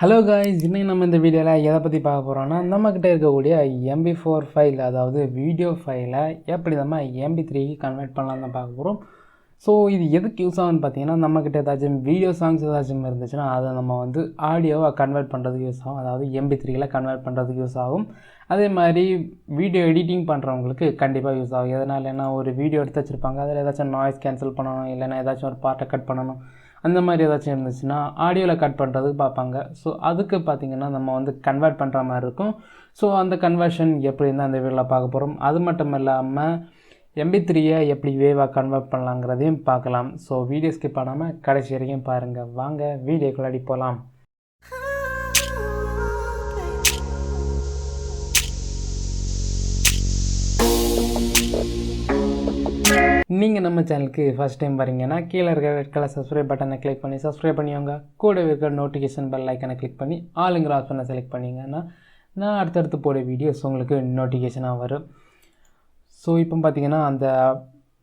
Hello guys, இன்னைக்கு நம்ம இந்த வீடியோவில் எதை பற்றி பார்க்க போகிறோம்னா, நம்மக்கிட்ட இருக்கக்கூடிய MP4 ஃபைல், அதாவது வீடியோ ஃபைலை எப்படி நம்ம MP3க்கு கன்வெர்ட் பண்ணலாம் தான் பார்க்க போகிறோம். ஸோ இது எதுக்கு யூஸ் ஆகும்னு பார்த்தீங்கன்னா, நம்மக்கிட்ட ஏதாச்சும் வீடியோ சாங்ஸ் ஏதாச்சும் இருந்துச்சுன்னா அதை நம்ம வந்து ஆடியோவை கன்வெர்ட் பண்ணுறதுக்கு யூஸ் ஆகும், அதாவது MP3யில் கன்வெர்ட் பண்ணுறதுக்கு யூஸ் ஆகும். அதே மாதிரி வீடியோ எடிட்டிங் பண்ணுறவங்களுக்கு கண்டிப்பாக யூஸ் ஆகும். எதனால், ஏன்னா ஒரு வீடியோ எடுத்து வச்சுருப்பாங்க, அதில் ஏதாச்சும் நாய்ஸ் கேன்சல் பண்ணணும், இல்லைன்னா ஏதாச்சும் ஒரு பார்ட்டை கட் பண்ணணும், அந்த மாதிரி ஏதாச்சும் இருந்துச்சுன்னா ஆடியோவில் கட் பண்ணுறதுக்கு பார்ப்பாங்க. ஸோ அதுக்கு பார்த்திங்கன்னா நம்ம வந்து கன்வெர்ட் பண்ணுற மாதிரி இருக்கும். ஸோ அந்த கன்வர்ஷன் எப்படி இருந்தால் அந்த வீடியோவில் பார்க்க போகிறோம். அது மட்டும் இல்லாமல் MP3யை எப்படி வேவாக கன்வெர்ட் பண்ணலாங்கிறதையும் பார்க்கலாம். ஸோ வீடியோ ஸ்கிப் பண்ணாமல் கடைசி வரைக்கும் பாருங்கள். வாங்க வீடியோக்குள்ளாடி போகலாம். நீங்கள் நம்ம சேனலுக்கு ஃபஸ்ட் டைம் வரீங்கன்னா கீழே இருக்க ரெட் கலர் சப்ஸ்கிரைப் பட்டனை கிளிக் பண்ணி சப்ஸ்கிரைப் பண்ணிக்கோங்க. கூட இருக்கிற நோட்டிஃபிகேஷன் பெல் ஐக்கனை கிளிக் பண்ணி ஆளுங்கிற ஆப்ஷனை செலக்ட் பண்ணிங்கன்னா நான் அடுத்தடுத்து போட வீடியோஸ் உங்களுக்கு நோட்டிஃபிகேஷனாக வரும். ஸோ இப்போ பார்த்திங்கன்னா அந்த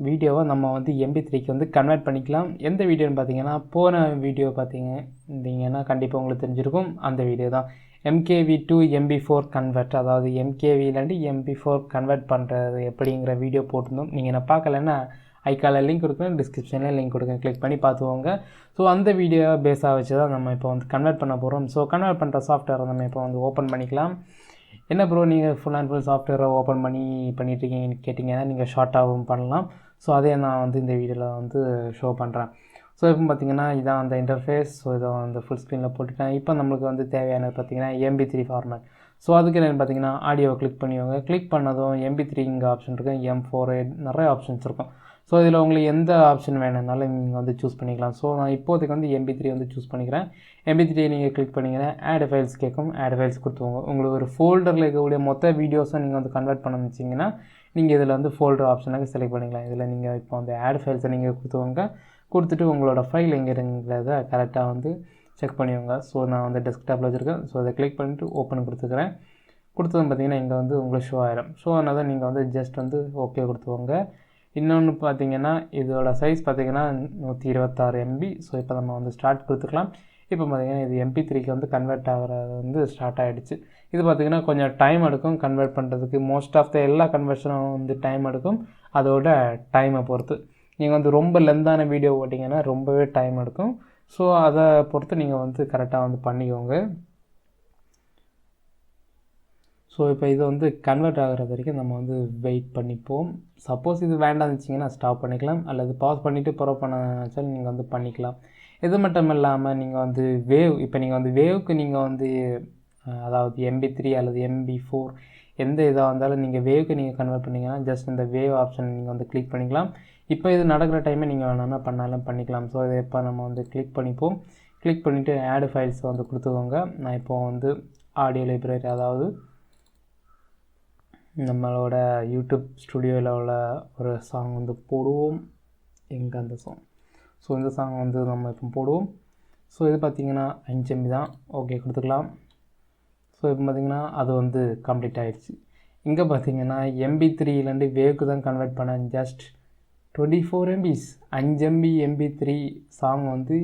வீடியோவை நம்ம வந்து MP3க்கு வந்து கன்வெர்ட் பண்ணிக்கலாம். எந்த வீடியோன்னு பார்த்தீங்கன்னா, போன வீடியோ பார்த்தீங்கன்னா கண்டிப்பாக உங்களுக்கு தெரிஞ்சிருக்கும். அந்த வீடியோ தான் MKV to MP4 கன்வெர்ட், அதாவது MKVலேருந்து MP4 கன்வெர்ட் பண்ணுறது எப்படிங்கிற வீடியோ போட்டிருந்தோம். நீங்கள் என்ன பார்க்கலன்னா ஐக்காலில் லிங்க் கொடுக்குறேன், டிஸ்கிரிப்ஷனில் லிங்க் கொடுக்குறேன், கிளிக் பண்ணி பார்த்துக்கோங்க. ஸோ அந்த வீடியோ பேஸாக வச்சு தான் நம்ம இப்போ வந்து கன்வெர்ட் பண்ண போகிறோம். ஸோ கன்வெர்ட் பண்ணுற சாஃப்ட்வேரை நம்ம இப்போ வந்து ஓப்பன் பண்ணிக்கலாம். என்ன ப்ரோ நீங்கள் ஃபுல் அண்ட் ஃபுல் சாஃப்ட்வேரை ஓப்பன் பண்ணிகிட்ருக்கீங்கன்னு கேட்டிங்கன்னா நீங்கள் ஷார்ட்டாகவும் பண்ணலாம். ஸோ அதே நான் வந்து இந்த வீடியோவில் வந்து ஷோ பண்ணுறேன். ஸோ இப்போ பார்த்திங்கன்னா இதான் அந்த இன்டர்ஃபேஸ். ஸோ இதை வந்து ஃபுல் ஸ்க்ரீனில் போட்டுட்டேன். இப்போ நம்மளுக்கு வந்து தேவையானது பார்த்திங்கன்னா MP3 ஃபார்மேட். ஸோ அதுக்கு என்னென்னு பார்த்திங்கன்னா ஆடியோவை கிளிக் பண்ணிவாங்க. கிளிக் பண்ணதும் MP3 இங்கே ஆப்ஷன் இருக்கும், M4 நிறைய ஆப்ஷன்ஸ் இருக்கும். ஸோ இதில் உங்களுக்கு எந்த ஆப்ஷன் வேணும்னாலும் நீங்கள் வந்து சூஸ் பண்ணிக்கலாம். ஸோ நான் இப்போதைக்கு வந்து MP3 வந்து சூஸ் பண்ணிக்கிறேன். MP3 நீங்கள் கிளிக் பண்ணிங்கன்னா ஆட் ஃபைல்ஸ் கேட்கும், ஆட் ஃபைல்ஸ் கொடுத்துவோங்க. உங்களுக்கு ஒரு ஃபோல்டரில் இருக்கக்கூடிய மொத்த வீடியோஸை நீங்கள் வந்து கன்வெர்ட் பண்ண வச்சிங்கன்னா நீங்கள் இதில் வந்து ஃபோல்டர் ஆப்ஷனுக்கு செலக்ட் பண்ணிக்கலாம். இதில் நீங்கள் இப்போ வந்து ஆட் ஃபைல்ஸை நீங்கள் கொடுத்துவோங்க. கொடுத்துட்டு உங்களோட ஃபைல் எங்கேங்கிறத கரெக்டாக வந்து செக் பண்ணிவோங்க. ஸோ நான் வந்து டெஸ்க்டாப்பில் வச்சுருக்கேன். ஸோ அதை கிளிக் பண்ணிவிட்டு ஓப்பன் கொடுத்துக்கிறேன். கொடுத்ததும் பார்த்திங்கன்னா இங்கே வந்து உங்களுக்கு ஷோ ஆயிடும். ஷோ ஆனால் தான் நீங்கள் வந்து ஜஸ்ட் வந்து ஓகே கொடுத்துவோங்க. இன்னொன்று பார்த்திங்கன்னா இதோட சைஸ் பார்த்திங்கன்னா 126 MB. ஸோ இப்போ நம்ம வந்து ஸ்டார்ட் கொடுத்துக்கலாம். இப்போ பார்த்திங்கன்னா இது MP3க்கு வந்து கன்வெர்ட் ஆகிறது வந்து ஸ்டார்ட் ஆகிடுச்சு. இது பார்த்திங்கன்னா கொஞ்சம் டைம் எடுக்கும் கன்வெர்ட் பண்ணுறதுக்கு. மோஸ்ட் ஆஃப் த எல்லா கன்வர்ஷனும் வந்து டைம் எடுக்கும், அதோட டைமை பொறுத்து. நீங்கள் வந்து ரொம்ப லென்த்தான வீடியோ போட்டிங்கன்னா ரொம்பவே டைம் எடுக்கும். ஸோ அதை பொறுத்து நீங்கள் வந்து கரெக்டாக வந்து பண்ணிக்கோங்க. ஸோ இப்போ இது வந்து கன்வெர்ட் ஆகிறது வரைக்கும் நம்ம வந்து வெயிட் பண்ணிப்போம். சப்போஸ் இது வேண்டாம் இருந்துச்சிங்கன்னா ஸ்டாப் பண்ணிக்கலாம், அல்லது பாஸ் பண்ணிவிட்டு ப்ரொ பண்ண நினச்சாலும் நீங்கள் வந்து பண்ணிக்கலாம். இது மட்டும் இல்லாமல் நீங்கள் வந்து இப்போ நீங்கள் வந்து வேவுக்கு நீங்கள் வந்து அதாவது MP3 அல்லது MP4 எந்த இதாக இருந்தாலும் நீங்கள் வேவுக்கு நீங்கள் கன்வெர்ட் பண்ணிங்கன்னா ஜஸ்ட் இந்த வேவ் ஆப்ஷன் நீங்கள் வந்து கிளிக் பண்ணிக்கலாம். இப்போ இது நடக்கிற டைமே நீங்கள் வேணும்னா பண்ணாலும் பண்ணிக்கலாம். ஸோ இதை இப்போ நம்ம வந்து கிளிக் பண்ணிப்போம். கிளிக் பண்ணிவிட்டு ஆட் ஃபைல்ஸ் வந்து கொடுத்துக்கோங்க. நான் இப்போ வந்து ஆடியோ லைப்ரரி, அதாவது நம்மளோட யூடியூப் ஸ்டுடியோவில் உள்ள ஒரு சாங் வந்து போடுவோம். எங்கே அந்த சாங்? ஸோ இந்த சாங் வந்து நம்ம இப்போ போடுவோம். ஸோ இது பார்த்திங்கன்னா 5 MB தான். ஓகே கொடுத்துக்கலாம். ஸோ இப்போ பார்த்திங்கன்னா அது வந்து கம்ப்ளீட் ஆகிடுச்சு. இங்கே பார்த்திங்கன்னா MP3லேருந்து வேவுக்கு தான் கன்வெர்ட் பண்ணேன். Just 24 MBs 5 MB MP3 song வந்து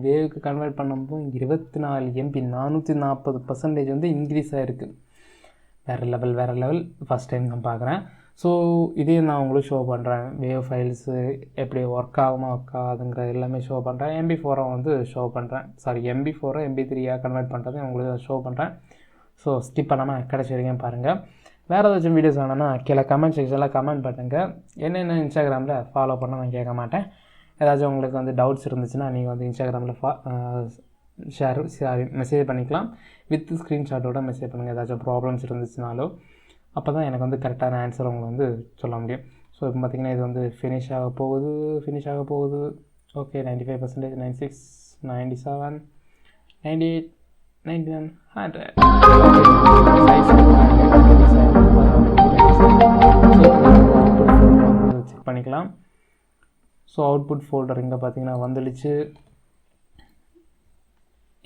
வேவுக்கு கன்வெர்ட் பண்ணும்போது 24 MB 440% வந்து இன்க்ரீஸ் ஆகிருக்கு. வேறு லெவல். ஃபஸ்ட் டைம் நான் பார்க்குறேன். ஸோ இதே நான் உங்களுக்கு ஷோ பண்ணுறேன். வேவ் ஃபைல்ஸு எப்படி ஒர்க் ஆகாதுங்கிற எல்லாமே ஷோ பண்ணுறேன். MP4 வந்து ஷோ பண்ணுறேன். MP4 MP3யாக கன்வெர்ட் பண்ணுறது உங்களுக்கு ஷோ பண்ணுறேன். ஸோ ஸ்கிப் பண்ணாமல் கடைசி வரைக்கும் பாருங்கள். வேறு ஏதாச்சும் வீடியோஸ் வேணும்னா கீழே கமெண்ட் செக்ஷனில் கமெண்ட் பண்ணுங்கள். என்னென்ன இன்ஸ்டாகிராமில் ஃபாலோ பண்ண நான் கேட்க மாட்டேன். ஏதாச்சும் உங்களுக்கு வந்து டவுட்ஸ் இருந்துச்சுன்னா நீங்கள் வந்து இன்ஸ்டாகிராமில் மெசேஜ் பண்ணிக்கலாம். வித் ஸ்க்ரீன்ஷாட்டோட மெசேஜ் பண்ணுங்கள். ஏதாச்சும் ப்ராப்ளம்ஸ் இருந்துச்சுனாலும் அப்போ தான் எனக்கு வந்து கரெக்டான ஆன்சர் உங்களை வந்து சொல்ல முடியும். ஸோ இப்போ பார்த்திங்கன்னா இது வந்து ஃபினிஷ் ஆக போகுது. ஓகே 95%, 96, 97, 98, 99, 100. செக் பண்ணிக்கலாம். ஸோ அவுட்புட் ஃபோல்டர் இங்கே பார்த்திங்கன்னா வந்துடுச்சு.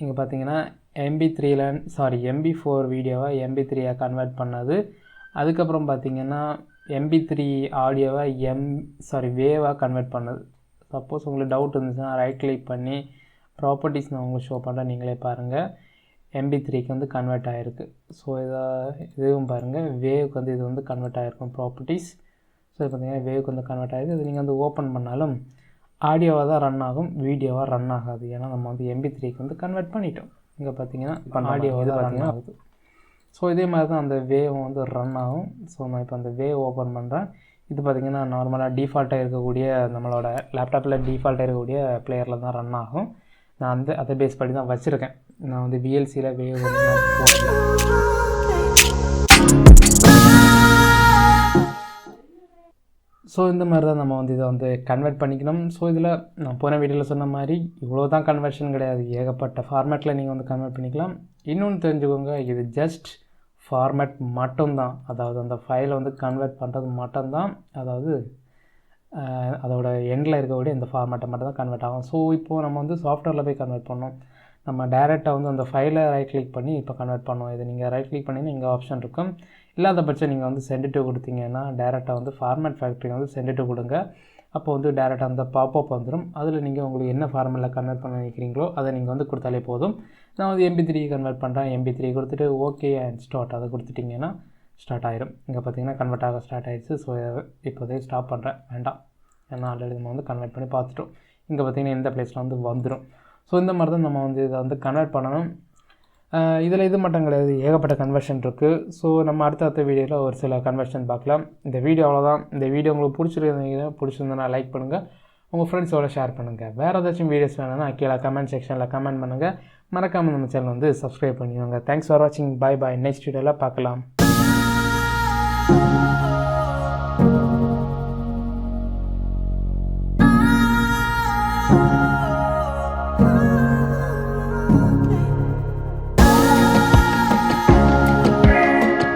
இங்கே பார்த்திங்கன்னா MP4 வீடியோவை MP3யாக கன்வெர்ட் பண்ணது. அதுக்கப்புறம் பார்த்திங்கன்னா MP3 ஆடியோவை வேவாக கன்வெர்ட் பண்ணது. சப்போஸ் உங்களுக்கு டவுட் இருந்துச்சுன்னா ரைட் கிளிக் பண்ணி ப்ராப்பர்ட்டிஸ் நான் உங்களுக்கு ஷோ பண்ணுறேன், நீங்களே பாருங்கள். MP3க்கு வந்து கன்வெர்ட் ஆகிருக்கு. ஸோ இதுவும் பாருங்கள் வேவுக்கு வந்து இது வந்து கன்வெர்ட் ஆகிருக்கும் ப்ராப்பர்ட்டிஸ். ஸோ இது பார்த்திங்கன்னா வேவுக்கு வந்து கன்வெர்ட் ஆகிருக்கு. இது நீங்கள் வந்து ஓப்பன் பண்ணாலும் ஆடியோவாக தான் ரன் ஆகும், வீடியோவாக ரன் ஆகாது. ஏன்னா நம்ம வந்து MP3க்கு வந்து கன்வெர்ட் பண்ணிட்டோம். இங்கே பார்த்தீங்கன்னா இப்போ ஆடியோவாக தான் ரன் ஆகுது. ஸோ இதே மாதிரி தான் அந்த வேவ் வந்து ரன் ஆகும். ஸோ நான் இப்போ அந்த வேவ் ஓப்பன் பண்ணுறேன். இது பார்த்திங்கன்னா நார்மலாக டிஃபால்ட்டாக இருக்கக்கூடிய நம்மளோட லேப்டாப்பில் டிஃபால்ட்டாக இருக்கக்கூடிய பிளேயரில் தான் ரன் ஆகும். நான் அதை பேஸ் பண்ணி தான் வச்சுருக்கேன். நான் வந்து VLCயில் வேவ் வந்து நான் போடல. ஸோ இந்த மாதிரி தான் நம்ம வந்து இதை வந்து கன்வெர்ட் பண்ணிக்கணும். ஸோ இதில் நான் போன வீடியோவில் சொன்ன மாதிரி இவ்வளோ தான் கன்வர்ஷன் கிடையாது, ஏகப்பட்ட ஃபார்மேட்டில் நீங்கள் வந்து கன்வெர்ட் பண்ணிக்கலாம். இன்னொன்று தெரிஞ்சுக்கோங்க, இது ஜஸ்ட் ஃபார்மேட் மட்டும்தான். அதாவது அந்த ஃபைலை வந்து கன்வெர்ட் பண்ணுறது மட்டும்தான். அதாவது அதோட எண்டில் இருக்கக்கூடிய இந்த ஃபார்மேட்டை மட்டும் தான் கன்வெர்ட் ஆகும். ஸோ இப்போது நம்ம வந்து சாஃப்ட்வேரில் போய் கன்வெர்ட் பண்ணோம். நம்ம டேரெக்டாக வந்து அந்த ஃபைலை ரைட் கிளிக் பண்ணி இப்போ கன்வெர்ட் பண்ணுவோம். இது நீங்கள் ரைட் கிளிக் பண்ணிங்கன்னா இங்கே ஆப்ஷன் இருக்கும். இல்லாத பட்சம் நீங்கள் வந்து சென்ட் டு கொடுத்தீங்கன்னா டேரெக்டாக வந்து ஃபார்மேட் ஃபேக்ட்ரி வந்து சென்ட் டு கொடுங்க. அப்போ வந்து டேரெக்டாக அந்த பாப்அப் வந்துடும். அதில் நீங்கள் உங்களுக்கு என்ன ஃபார்மேட்டில் கன்வெர்ட் பண்ண நினைக்கிறீங்களோ அதை நீங்கள் வந்து கொடுத்தாலே போதும். நான் வந்து MP3 கன்வெர்ட் பண்ணுறேன். MP3 கொடுத்துட்டு ஓகே அண்ட் ஸ்டார்ட் அதை கொடுத்துட்டிங்கன்னா ஸ்டார்ட் ஆகிடும். இங்கே பார்த்தீங்கன்னா கன்வெர்ட் ஆக ஸ்டார்ட் ஆகிடுச்சு. ஸோ இப்போதே ஸ்டாப் பண்ணுறேன், வேண்டாம். ஏன்னா ஆல்ரெடி நம்ம வந்து கன்வெர்ட் பண்ணி பார்த்துட்டோம். இங்கே பார்த்தீங்கன்னா இந்த பிளேஸில் வந்து வந்துடும். ஸோ இந்த மாதிரி தான் நம்ம வந்து இதை வந்து கன்வெர்ட் பண்ணணும். இதில் இது மட்டும் கிடையாது, ஏகப்பட்ட கன்வர்ஷன் இருக்குது. ஸோ நம்ம அடுத்த வீடியோவில் ஒரு சில கன்வர்ஷன் பார்க்கலாம். இந்த வீடியோ அவ்வளோதான். இந்த வீடியோ உங்களுக்கு பிடிச்சிருந்ததுன்னா லைக் பண்ணுங்கள், உங்கள் ஃப்ரெண்ட்ஸோட ஷேர் பண்ணுங்கள். வேறு ஏதாச்சும் வீடியோஸ் வேணும்னா கீழே கமெண்ட் செக்ஷனில் கமெண்ட் பண்ணுங்கள். மறக்காமல் நம்ம சேனல் வந்து சப்ஸ்கிரைப் பண்ணிக்கோங்க. தேங்க்ஸ் ஃபார் வாட்சிங். Bye bye. நெக்ஸ்ட் வீடியோவில் பார்க்கலாம்.